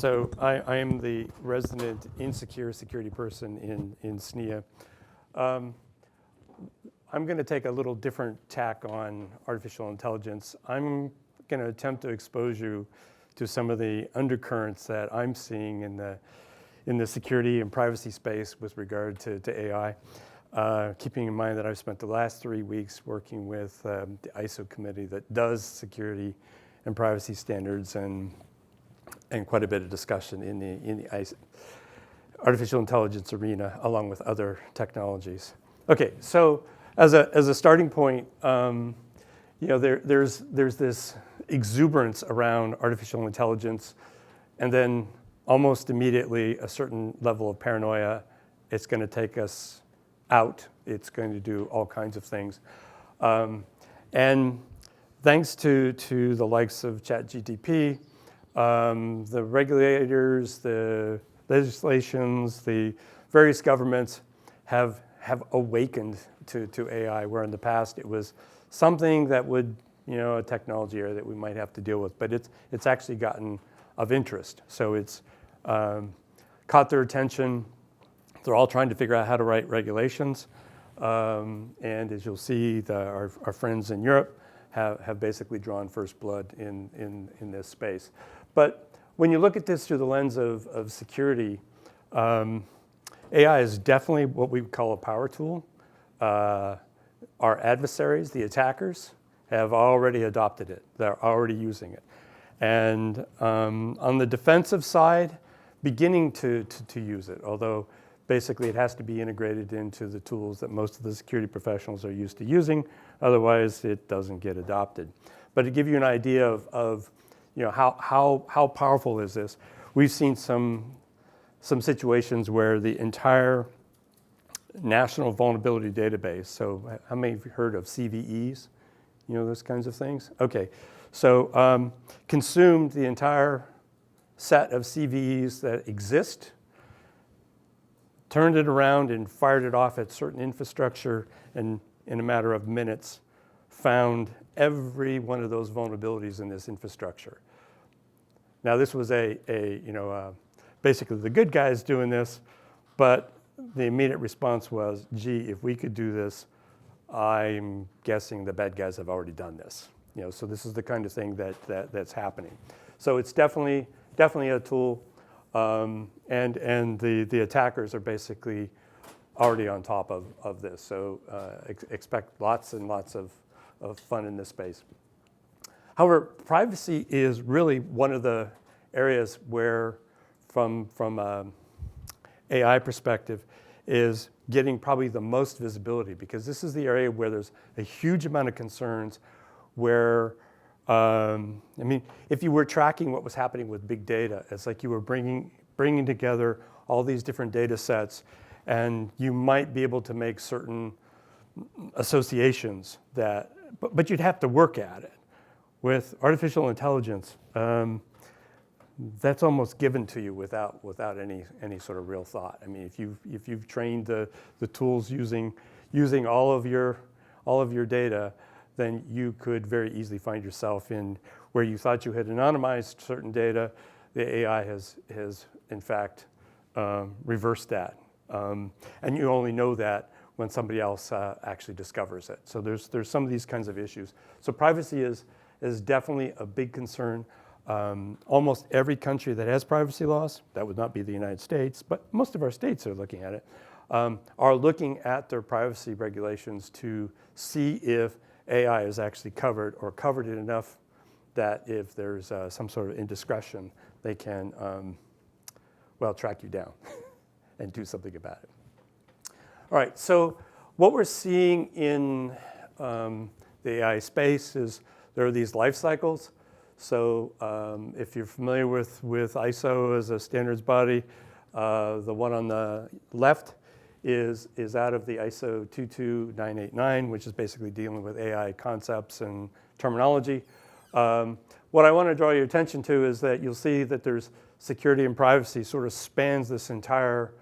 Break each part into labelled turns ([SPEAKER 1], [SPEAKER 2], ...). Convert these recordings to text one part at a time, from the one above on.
[SPEAKER 1] So I am the resident insecure security person in SNIA. I'm going to take a little different tack on artificial intelligence. I'm going to attempt to expose you to some of the undercurrents that I'm seeing in the security and privacy space with regard to AI. Keeping in mind that I've spent the last 3 weeks working with the ISO committee that does security and privacy standards and quite a bit of discussion in the artificial intelligence arena, along with other technologies. Okay, so as a starting point, there's this exuberance around artificial intelligence, and then almost immediately a certain level of paranoia. It's going to take us out. It's going to do all kinds of things, and thanks to the likes of ChatGPT, the regulators, the legislations, the various governments have awakened to AI, where in the past it was something that would, a technology area that we might have to deal with, but it's actually gotten of interest. So it's caught their attention. They're all trying to figure out how to write regulations, and as you'll see, our friends in Europe have basically drawn first blood in this space. But when you look at this through the lens of security, AI is definitely what we would call a power tool. Our adversaries, the attackers, have already adopted it. They're already using it. And on the defensive side, beginning to use it, although basically it has to be integrated into the tools that most of the security professionals are used to using. Otherwise, it doesn't get adopted. But to give you an idea of how powerful is this, we've seen some situations where the entire National Vulnerability Database, so how many of you heard of CVEs? Those kinds of things? Okay, so consumed the entire set of CVEs that exist, turned it around and fired it off at certain infrastructure, and in a matter of minutes, found every one of those vulnerabilities in this infrastructure. Now, this was basically the good guys doing this, but the immediate response was, gee, if we could do this, I'm guessing the bad guys have already done this. So this is the kind of thing that's happening. So it's definitely a tool, and the attackers are basically already on top of this. So expect lots and lots of fun in this space. However, privacy is really one of the areas where, from AI perspective, is getting probably the most visibility, because this is the area where there's a huge amount of concerns where, if you were tracking what was happening with big data, it's like you were bringing together all these different data sets, and you might be able to make certain associations but you'd have to work at it. With artificial intelligence, that's almost given to you without any sort of real thought. If you've trained the tools using all of your data, then you could very easily find yourself in where you thought you had anonymized certain data. The AI has in fact reversed that, and you only know that when somebody else actually discovers it. So there's some of these kinds of issues. So privacy is definitely a big concern. Almost every country that has privacy laws, that would not be the United States, but most of our states are looking at it, are looking at their privacy regulations to see if AI is actually covered, or covered it enough that if there's some sort of indiscretion, they can, track you down and do something about it. All right, so what we're seeing in the AI space is there are these life cycles. So if you're familiar with ISO as a standards body, the one on the left is out of the ISO 22989, which is basically dealing with AI concepts and terminology. What I want to draw your attention to is that you'll see that there's security and privacy sort of spans this entire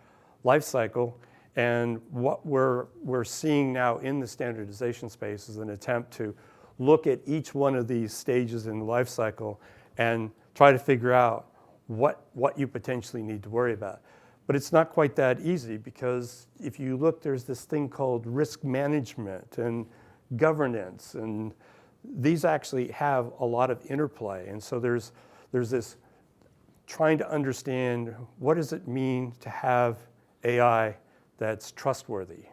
[SPEAKER 1] life cycle. And what we're seeing now in the standardization space is an attempt to look at each one of these stages in the life cycle and try to figure out what you potentially need to worry about. But it's not quite that easy, because if you look, there's this thing called risk management and governance, and these actually have a lot of interplay. And so there's this trying to understand, what does it mean to have AI that's trustworthy?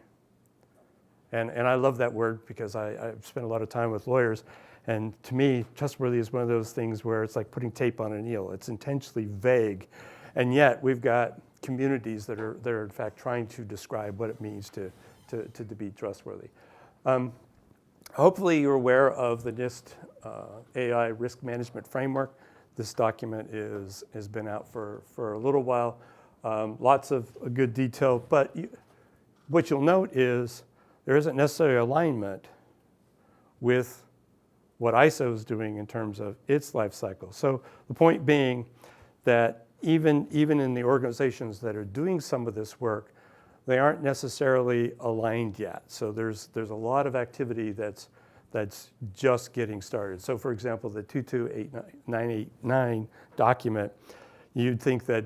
[SPEAKER 1] And I love that word, because I've spent a lot of time with lawyers, and to me, trustworthy is one of those things where it's like putting tape on an eel. It's intentionally vague, and yet we've got communities that are in fact trying to describe what it means to be trustworthy. Hopefully you're aware of the NIST AI Risk Management Framework. This document has been out for a little while. Lots of good detail, but what you'll note is there isn't necessarily alignment with what ISO is doing in terms of its life cycle. So the point being that even in the organizations that are doing some of this work, they aren't necessarily aligned yet. So there's a lot of activity that's just getting started. So for example, the 22889 document, you'd think that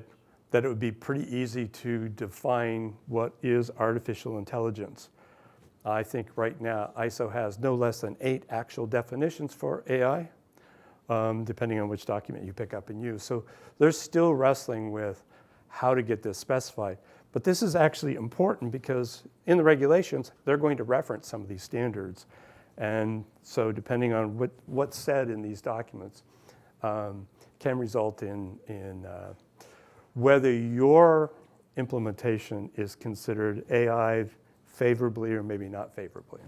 [SPEAKER 1] it would be pretty easy to define what is artificial intelligence. I think right now ISO has no less than 8 actual definitions for AI, depending on which document you pick up and use. So they're still wrestling with how to get this specified. But this is actually important, because in the regulations, they're going to reference some of these standards. And so depending on what's said in these documents, can result in whether your implementation is considered AI favorably or maybe not favorably.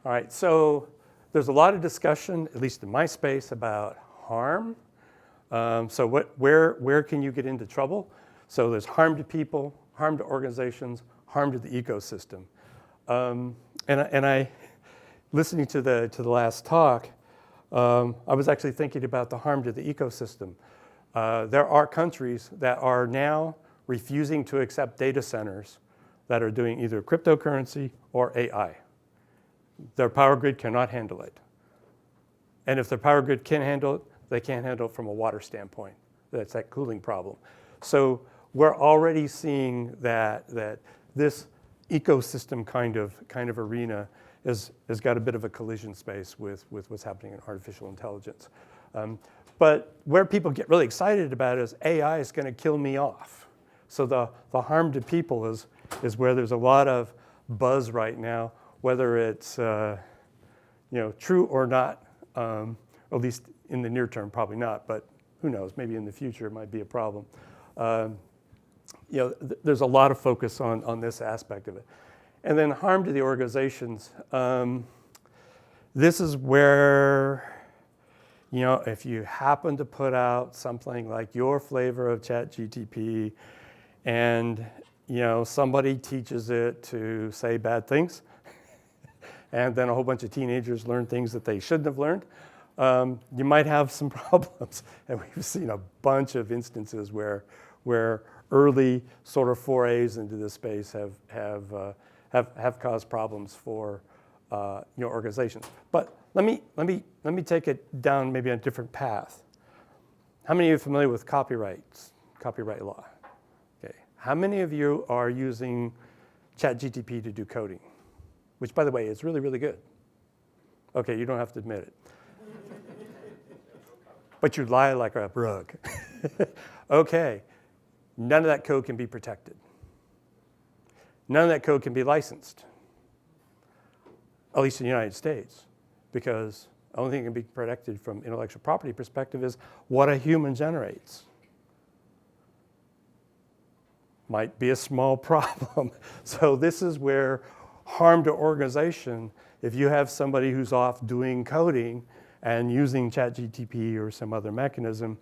[SPEAKER 1] All right, so there's a lot of discussion, at least in my space, about harm. So where can you get into trouble? So there's harm to people, harm to organizations, harm to the ecosystem. And I, listening to the last talk, I was actually thinking about the harm to the ecosystem. There are countries that are now refusing to accept data centers that are doing either cryptocurrency or AI. Their power grid cannot handle it. And if their power grid can handle it, they can't handle it from a water standpoint. That's that cooling problem. So we're already seeing that this ecosystem kind of arena has got a bit of a collision space with what's happening in artificial intelligence. But where people get really excited about it is AI is going to kill me off. So the harm to people is where there's a lot of buzz right now, whether it's true or not, at least in the near term, probably not, but who knows, maybe in the future it might be a problem. There's a lot of focus on this aspect of it. And then harm to the organizations. This is where, if you happen to put out something like your flavor of ChatGPT, and somebody teaches it to say bad things, and then a whole bunch of teenagers learn things that they shouldn't have learned, you might have some problems. And we've seen a bunch of instances where early sort of forays into this space have caused problems for organizations. But let me take it down maybe on a different path. How many of you are familiar with copyright law? Okay. How many of you are using ChatGPT to do coding? Which, by the way, is really, really good. Okay, you don't have to admit it. But you lie like a rug. Okay, none of that code can be protected. None of that code can be licensed, at least in the United States, because the only thing that can be protected from intellectual property perspective is what a human generates. Might be a small problem. So this is where harm to organization, if you have somebody who's off doing coding and using ChatGPT or some other mechanism,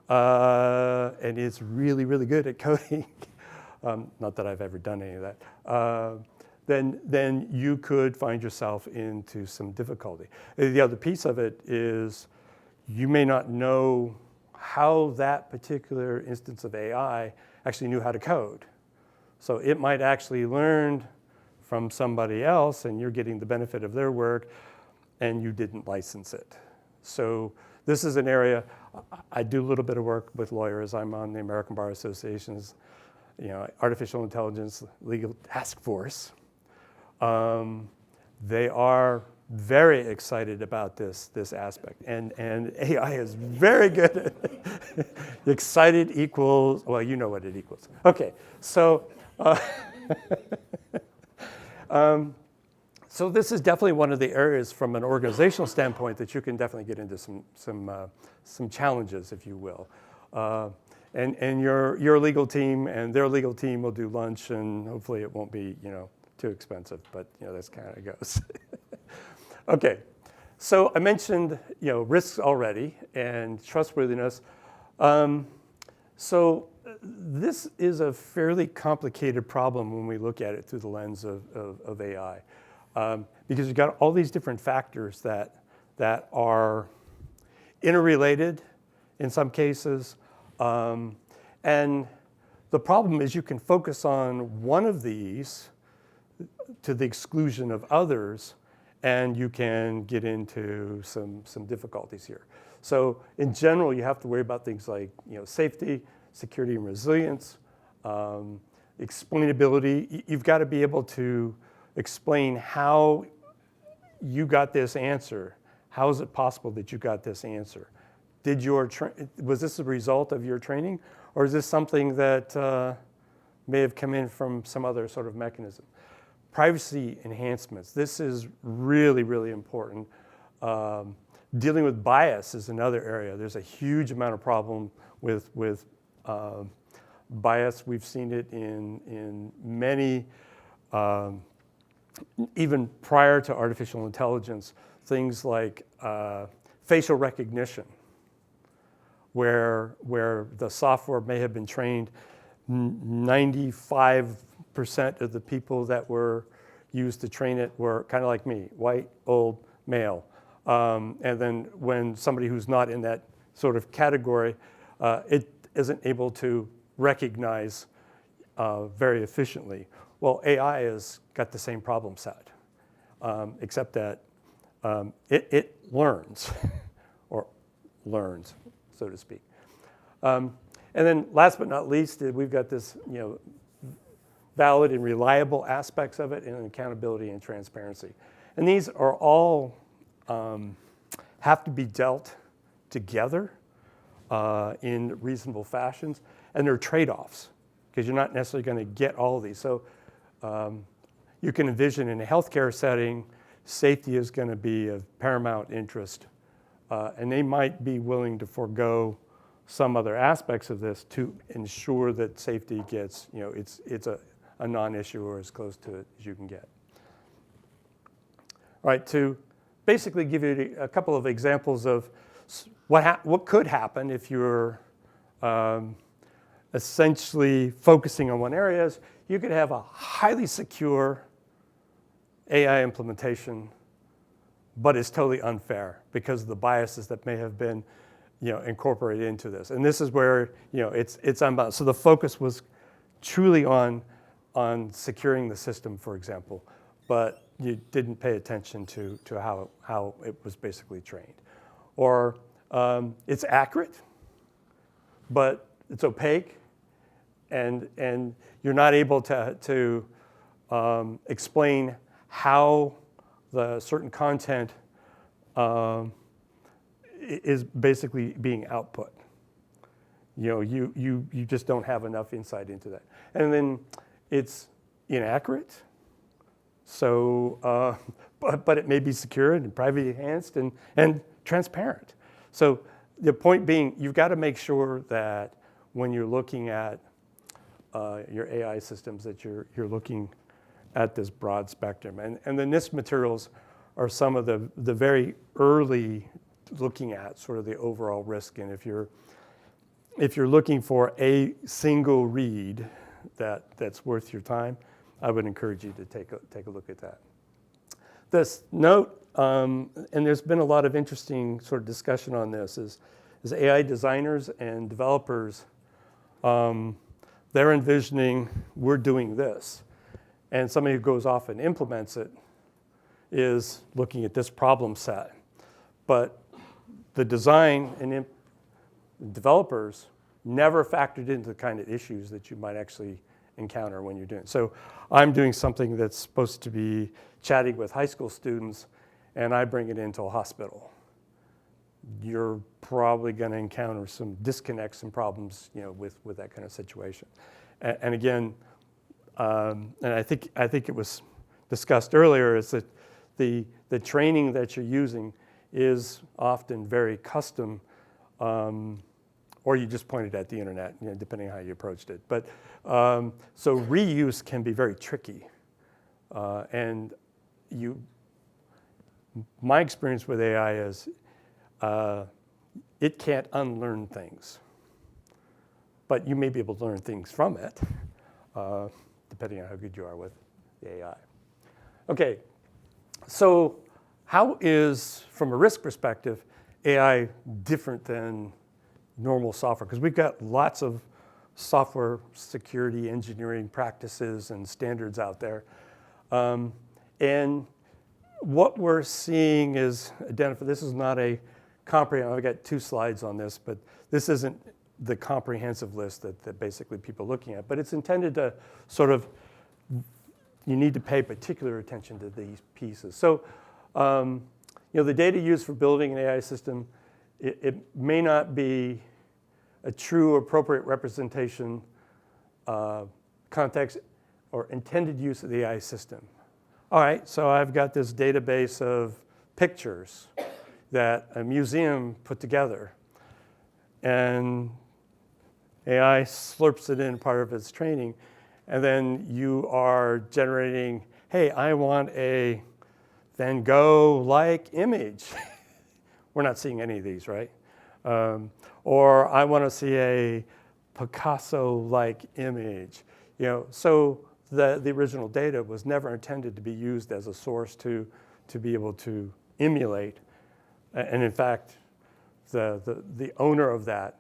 [SPEAKER 1] and is really, really good at coding, not that I've ever done any of that, then you could find yourself into some difficulty. The other piece of it is you may not know how that particular instance of AI actually knew how to code. So it might actually learn from somebody else, and you're getting the benefit of their work, and you didn't license it. So this is an area, I do a little bit of work with lawyers. I'm on the American Bar Association's, Artificial Intelligence Legal Task Force. They are very excited about this aspect, and AI is very good at it. Excited equals, well, you know what it equals. Okay, so so this is definitely one of the areas from an organizational standpoint that you can definitely get into some challenges, if you will. And your legal team and their legal team will do lunch, and hopefully it won't be too expensive, but that's kind of goes. Okay, so I mentioned risks already and trustworthiness. So this is a fairly complicated problem when we look at it through the lens of AI, because you've got all these different factors that are interrelated in some cases, and the problem is you can focus on one of these to the exclusion of others, and you can get into some difficulties here. So in general, you have to worry about things like safety, security, and resilience, explainability. You've got to be able to explain how you got this answer. How is it possible that you got this answer? Was this a result of your training, or is this something that may have come in from some other sort of mechanism? Privacy enhancements. This is really, really important. Dealing with bias is another area. There's a huge amount of problem with bias. We've seen it in many, even prior to artificial intelligence, things like facial recognition, where the software may have been trained 95% of the people that were used to train it were kind of like me, white, old, male. And then when somebody who's not in that sort of category, it isn't able to recognize very efficiently. Well, AI has got the same problem set, except that it learns, or learns, so to speak. And then last but not least, we've got this, valid and reliable aspects of it, and accountability and transparency. And these are all have to be dealt together in reasonable fashions, and they're trade-offs, because you're not necessarily going to get all of these. So you can envision in a healthcare setting, safety is going to be of paramount interest, and they might be willing to forego some other aspects of this to ensure that safety gets, it's a non-issue or as close to it as you can get. All right, to basically give you a couple of examples of what could happen if you're essentially focusing on one area, is you could have a highly secure AI implementation, but it's totally unfair because of the biases that may have been incorporated into this. And this is where it's unbalanced. So the focus was truly on securing the system, for example, but you didn't pay attention to how it was basically trained. Or it's accurate, but it's opaque, and you're not able to explain how the certain content is basically being output. You just don't have enough insight into that. And then it's inaccurate, so but it may be secured and privacy enhanced and transparent. So the point being, you've got to make sure that when you're looking at your AI systems, that you're looking at this broad spectrum. And the NIST materials are some of the very early looking at sort of the overall risk. And if you're looking for a single read that's worth your time, I would encourage you to take a look at that. This note, and there's been a lot of interesting sort of discussion on this, is AI designers and developers, they're envisioning we're doing this. And somebody who goes off and implements it is looking at this problem set. But the design and developers never factored into the kind of issues that you might actually encounter when you're doing it. So I'm doing something that's supposed to be chatting with high school students, and I bring it into a hospital. You're probably going to encounter some disconnects and problems, with that kind of situation. And again, and I think it was discussed earlier, is that the training that you're using is often very custom, or you just pointed at the internet, depending on how you approached it. But so reuse can be very tricky, and my experience with AI is it can't unlearn things, but you may be able to learn things from it, depending on how good you are with the AI. Okay, so how is, from a risk perspective, AI different than normal software? Because we've got lots of software security engineering practices and standards out there. And what we're seeing is identified. This is not a comprehensive, I've got 2 slides on this, but this isn't the comprehensive list that basically people are looking at. But it's intended to sort of, you need to pay particular attention to these pieces. So, the data used for building an AI system, it may not be a true, appropriate representation, context, or intended use of the AI system. All right, so I've got this database of pictures that a museum put together, and AI slurps it in part of its training, and then you are generating, hey, I want a Van Gogh-like image. We're not seeing any of these, right? Or I want to see a Picasso-like image. So the original data was never intended to be used as a source to be able to emulate. And in fact, the owner of that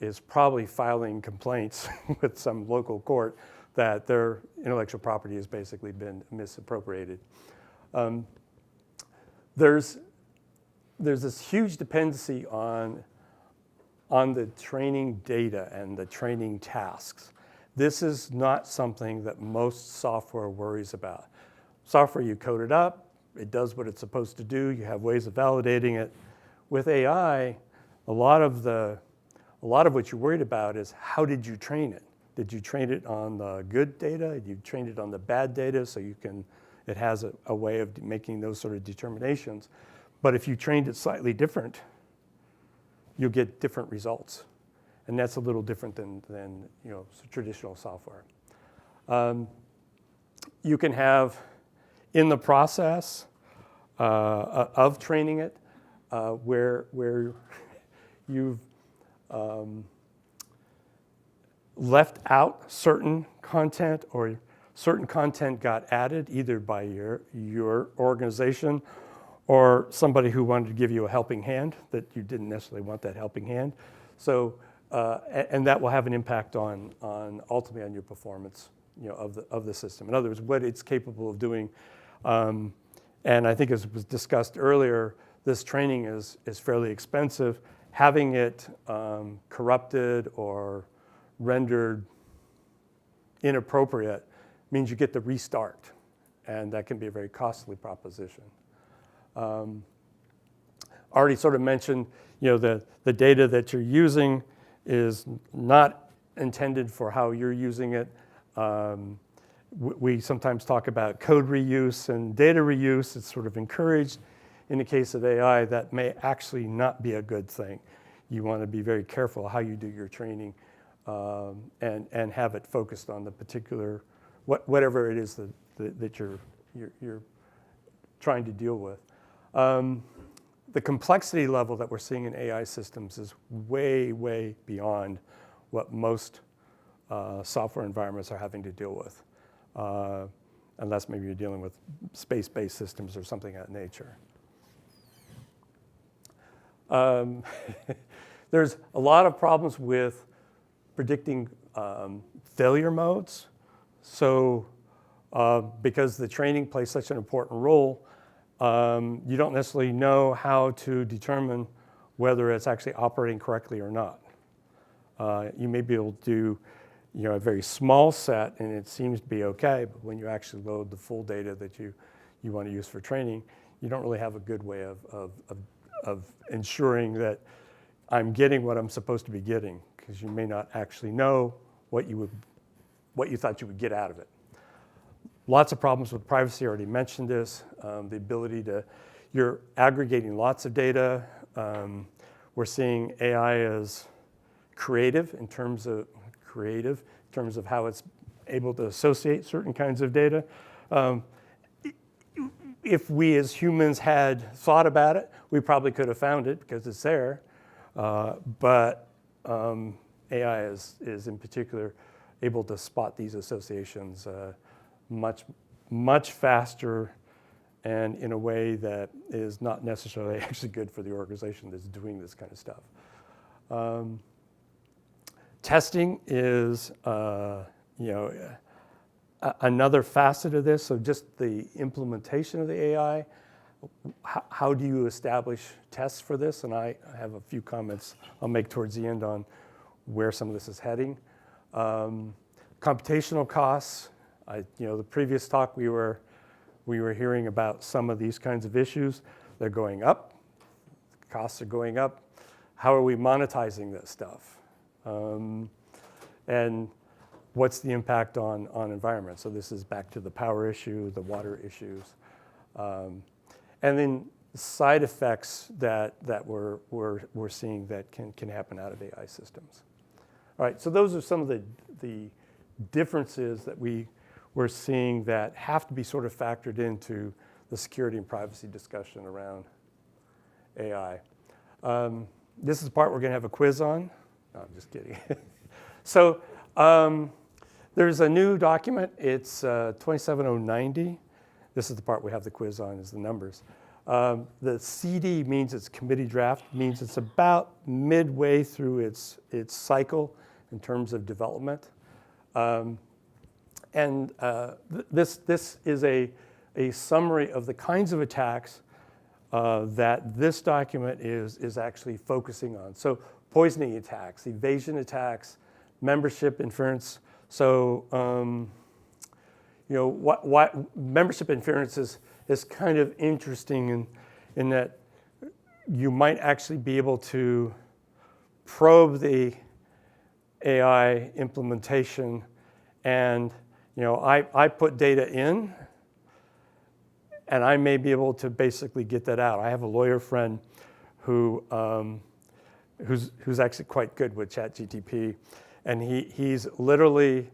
[SPEAKER 1] is probably filing complaints with some local court that their intellectual property has basically been misappropriated. There's this huge dependency on the training data and the training tasks. This is not something that most software worries about. Software, you code it up, it does what it's supposed to do, you have ways of validating it. With AI, a lot of what you're worried about is how did you train it? Did you train it on the good data? Did you train it on the bad data so it has a way of making those sort of determinations? But if you trained it slightly different, you'll get different results. And that's a little different than traditional software. You can have, in the process of training it, where you've left out certain content, or certain content got added either by your organization or somebody who wanted to give you a helping hand that you didn't necessarily want that helping hand. So, and that will have an impact on ultimately on your performance, of the system. In other words, what it's capable of doing. And I think, as was discussed earlier, this training is fairly expensive. Having it corrupted or rendered inappropriate means you get to restart, and that can be a very costly proposition. Already sort of mentioned, the data that you're using is not intended for how you're using it. We sometimes talk about code reuse and data reuse. It's sort of encouraged. In the case of AI, that may actually not be a good thing. You want to be very careful how you do your training, and have it focused on the particular, whatever it is that you're trying to deal with. The complexity level that we're seeing in AI systems is way, way beyond what most software environments are having to deal with, unless maybe you're dealing with space-based systems or something of that nature. There's a lot of problems with predicting failure modes. So because the training plays such an important role, you don't necessarily know how to determine whether it's actually operating correctly or not. You may be able to do a very small set and it seems to be okay, but when you actually load the full data that you want to use for training, you don't really have a good way of ensuring that I'm getting what I'm supposed to be getting, because you may not actually know what you thought you would get out of it. Lots of problems with privacy, I already mentioned this. The ability you're aggregating lots of data. We're seeing AI as creative in terms of how it's able to associate certain kinds of data. If we as humans had thought about it, we probably could have found it because it's there. But AI is in particular able to spot these associations much faster and in a way that is not necessarily actually good for the organization that's doing this kind of stuff. Testing is another facet of this. So just the implementation of the AI. How do you establish tests for this? And I have a few comments I'll make towards the end on where some of this is heading. Computational costs. The previous talk we were hearing about some of these kinds of issues. They're going up. Costs are going up. How are we monetizing this stuff? And what's the impact on environment? So this is back to the power issue, the water issues. And then side effects that we're seeing that can happen out of AI systems. All right, so those are some of the differences that we're seeing that have to be sort of factored into the security and privacy discussion around AI. This is the part we're going to have a quiz on. No, I'm just kidding. So there's a new document. It's 27090. This is the part we have the quiz on, is the numbers. The CD means it's committee draft, means it's about midway through its cycle in terms of development. This is a summary of the kinds of attacks that this document is actually focusing on. So poisoning attacks, evasion attacks, membership inference. So what membership inference is kind of interesting in that you might actually be able to probe the AI implementation, and I put data in, and I may be able to basically get that out. I have a lawyer friend who's actually quite good with ChatGTP, and he's literally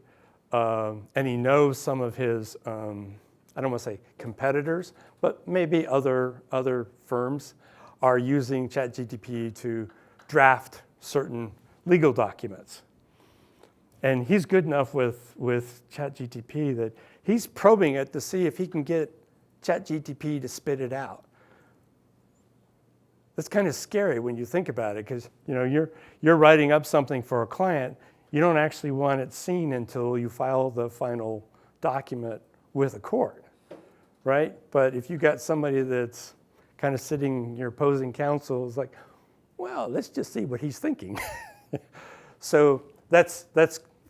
[SPEAKER 1] and he knows some of his I don't want to say competitors, but maybe other firms are using ChatGTP to draft certain legal documents. And he's good enough with ChatGTP that he's probing it to see if he can get ChatGTP to spit it out. That's kind of scary when you think about it, because you're writing up something for a client. You don't actually want it seen until you file the final document with a court, right? But if you got somebody that's kind of sitting, your opposing counsel is like, well, let's just see what he's thinking. So that's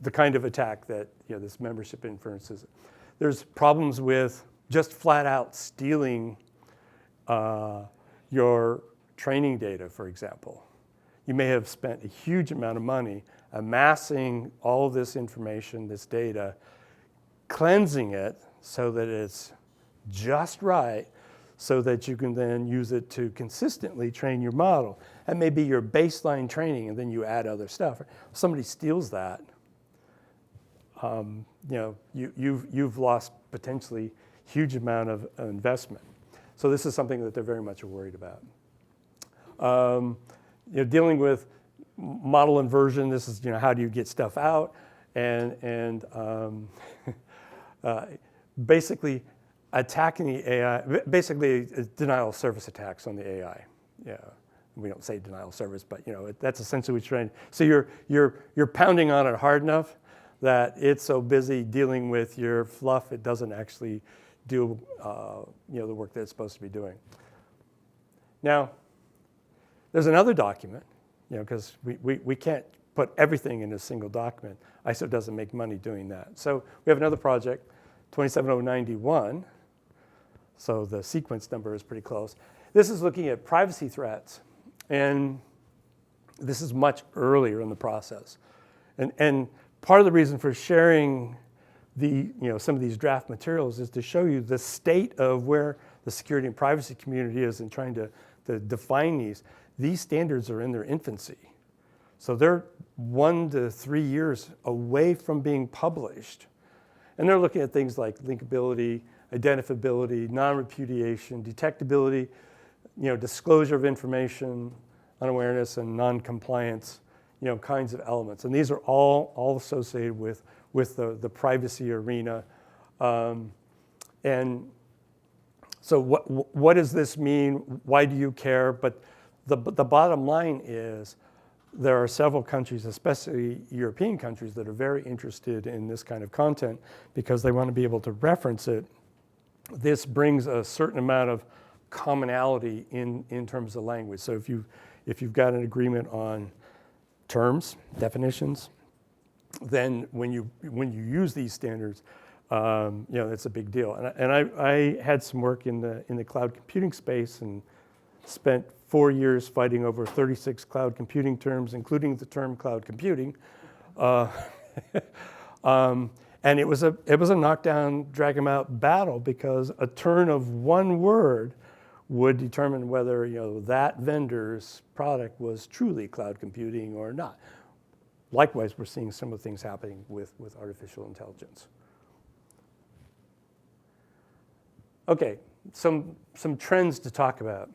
[SPEAKER 1] the kind of attack that this membership inference is. There's problems with just flat out stealing your training data, for example. You may have spent a huge amount of money amassing all of this information, this data, cleansing it so that it's just right, so that you can then use it to consistently train your model. That may be your baseline training, and then you add other stuff. If somebody steals that, you've lost potentially huge amount of investment. So this is something that they're very much worried about. Dealing with model inversion. This is how do you get stuff out, and basically attacking the AI. Basically, denial of service attacks on the AI. Yeah, we don't say denial of service, but that's essentially what you're trying. So you're pounding on it hard enough that it's so busy dealing with your fluff, it doesn't actually do the work that it's supposed to be doing. Now, There's another document, because we can't put everything in a single document. ISO doesn't make money doing that. So we have another project, 27091. So the sequence number is pretty close. This is looking at privacy threats. And this is much earlier in the process. And part of the reason for sharing some of these draft materials is to show you the state of where the security and privacy community is in trying to define these. These standards are in their infancy. So they're 1 to 3 years away from being published. And they're looking at things like linkability, identifiability, non-repudiation, detectability, disclosure of information, unawareness, and non-compliance, kinds of elements. And these are all associated with the privacy arena. And so what does this mean? Why do you care? But the bottom line is there are several countries, especially European countries, that are very interested in this kind of content because they want to be able to reference it. This brings a certain amount of commonality in terms of language. So if you've got an agreement on terms, definitions, then when you use these standards, it's a big deal. And I had some work in the cloud computing space and spent 4 years fighting over 36 cloud computing terms, including the term cloud computing. And it was a knockdown, drag 'em out battle because a turn of one word would determine whether that vendor's product was truly cloud computing or not. Likewise, we're seeing similar things happening with artificial intelligence. Okay, some trends to talk about.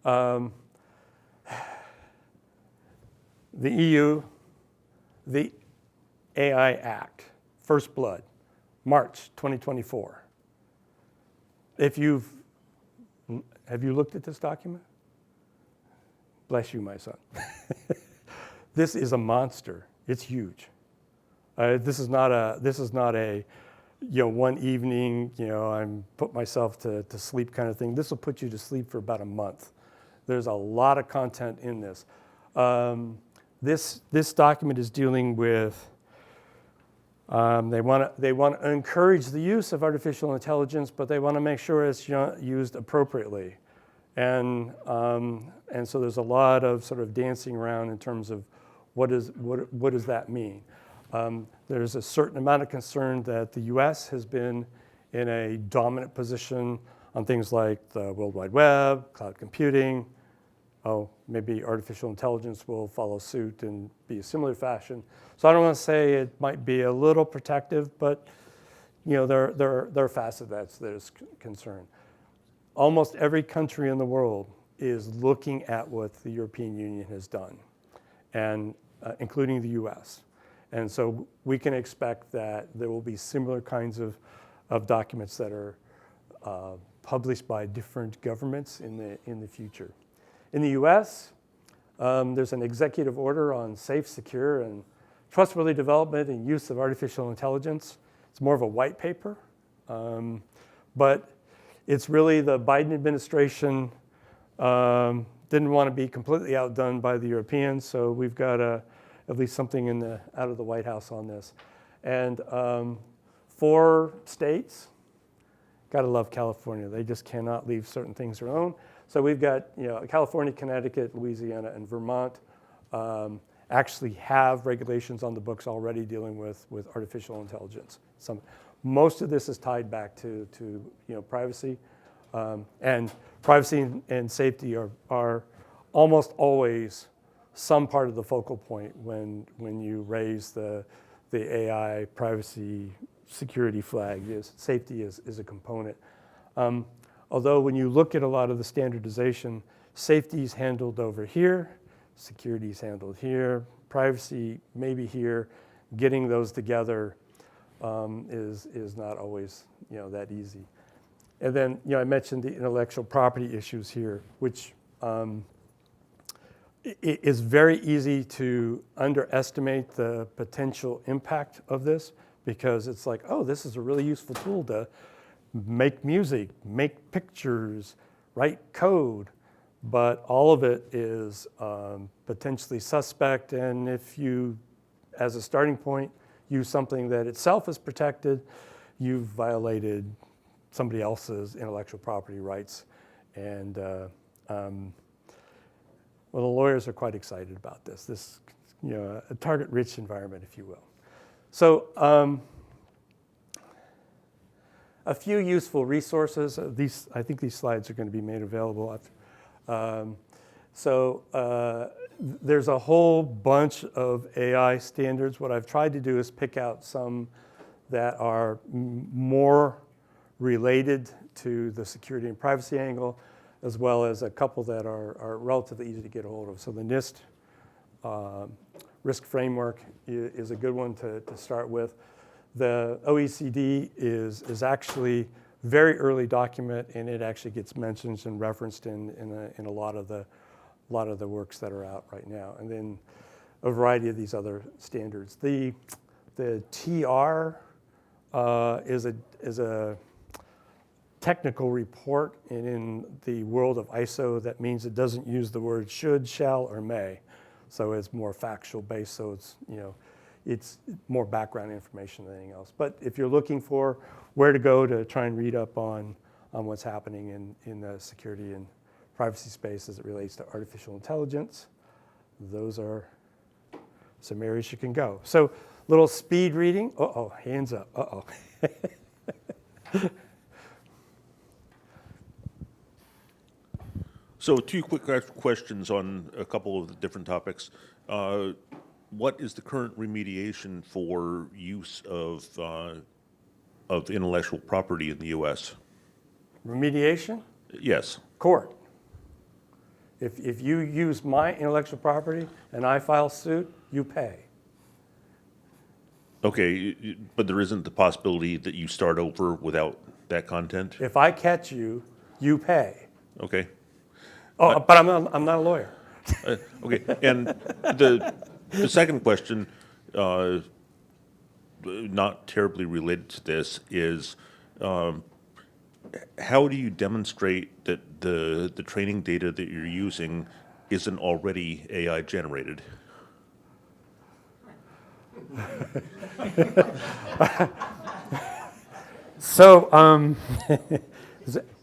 [SPEAKER 1] The EU, the AI Act, First Blood, March 2024. Have you looked at this document? Bless you, my son. This is a monster. It's huge. This is not a one evening, I'm put myself to sleep kind of thing. This will put you to sleep for about a month. There's a lot of content in this. This document is dealing with, they want to encourage the use of artificial intelligence, but they want to make sure it's used appropriately. And so there's a lot of sort of dancing around in terms of what does that mean? There's a certain amount of concern that the US has been in a dominant position on things like the World Wide Web, cloud computing. Maybe artificial intelligence will follow suit and be a similar fashion. So I don't want to say it might be a little protective, but there are facets that is concerned. Almost every country in the world is looking at what the European Union has done, and including the US. And so we can expect that there will be similar kinds of documents that are published by different governments in the future. In the US, there's an executive order on safe, secure, and trustworthy development and use of artificial intelligence. It's more of a white paper, but it's really the Biden administration didn't want to be completely outdone by the Europeans, so we've got at least something out of the White House on this. And 4 states, gotta love California. They just cannot leave certain things alone. So we've got California, Connecticut, Louisiana, and Vermont actually have regulations on the books already dealing with artificial intelligence. Most of this is tied back to privacy, and privacy and safety are almost always some part of the focal point when you raise the AI privacy security flag. Safety is a component. Although when you look at a lot of the standardization, safety is handled over here, security is handled here, privacy maybe here. Getting those together is not always that easy. And then I mentioned the intellectual property issues here, which it is very easy to underestimate the potential impact of this because it's like, oh, this is a really useful tool to make music, make pictures, write code. but all of it is potentially suspect. And if you, as a starting point, use something that itself is protected, you've violated somebody else's intellectual property rights. And well, the lawyers are quite excited about this. This, a target-rich environment, if you will. So a few useful resources. I think these slides are going to be made available. There's a whole bunch of AI standards. What I've tried to do is pick out some that are more related to the security and privacy angle, as well as a couple that are relatively easy to get a hold of. So the NIST risk framework is a good one to start with. The OECD is actually a very early document, and it actually gets mentioned and referenced in a lot of the works that are out right now, and then a variety of these other standards. The TR is a technical report, and in the world of ISO, that means it doesn't use the word should, shall, or may. So it's more factual based. So it's more background information than anything else. But if you're looking for where to go to try and read up on what's happening in the security and privacy space as it relates to artificial intelligence, those are some areas you can go. So little speed reading. Uh-oh, hands up. Uh-oh.
[SPEAKER 2] So 2 quick questions on a couple of the different topics. What is the current remediation for use of intellectual property in the U.S.?
[SPEAKER 1] Remediation?
[SPEAKER 2] Yes.
[SPEAKER 1] Court. If you use my intellectual property and I file suit, you pay.
[SPEAKER 2] Okay, but there isn't the possibility that you start over without that content?
[SPEAKER 1] If I catch you, you pay.
[SPEAKER 2] Okay.
[SPEAKER 1] Oh, but I'm not a lawyer.
[SPEAKER 2] Okay, and the second question, not terribly related to this, is how do you demonstrate that the training data that you're using isn't already AI generated?
[SPEAKER 1] So,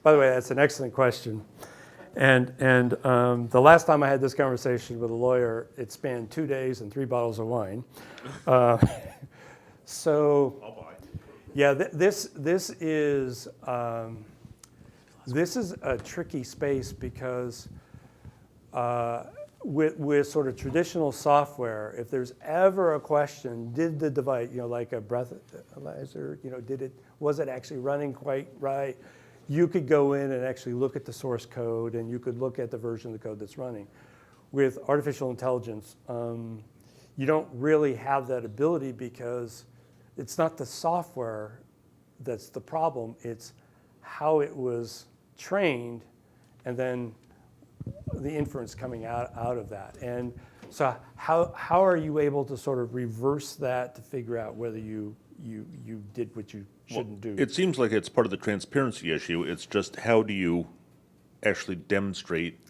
[SPEAKER 1] by the way, that's an excellent question. And the last time I had this conversation with a lawyer, it spanned 2 days and 3 bottles of wine. So,
[SPEAKER 2] I'll buy.
[SPEAKER 1] Yeah, this is a tricky space because with sort of traditional software, if there's ever a question, did the device, like a breathalyzer, was it actually running quite right? You could go in and actually look at the source code, and you could look at the version of the code that's running. With artificial intelligence, you don't really have that ability because it's not the software that's the problem, it's how it was trained and then the inference coming out of that. And so how are you able to sort of reverse that to figure out whether you did what you shouldn't do?
[SPEAKER 2] It seems like it's part of the transparency issue. It's just how do you actually demonstrate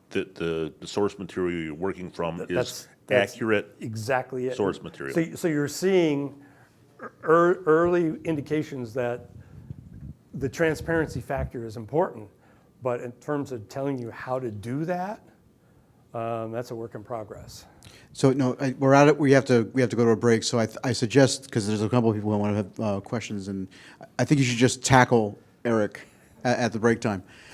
[SPEAKER 2] that the source material you're working from is accurate,
[SPEAKER 1] exactly it.
[SPEAKER 2] Source material.
[SPEAKER 1] So you're seeing early indications that the transparency factor is important, but in terms of telling you how to do that, that's a work in progress.
[SPEAKER 3] So no, we're at it. We have to go to a break. So I suggest, because there's a couple of people who want to have questions, and I think you should just tackle Eric at the break time.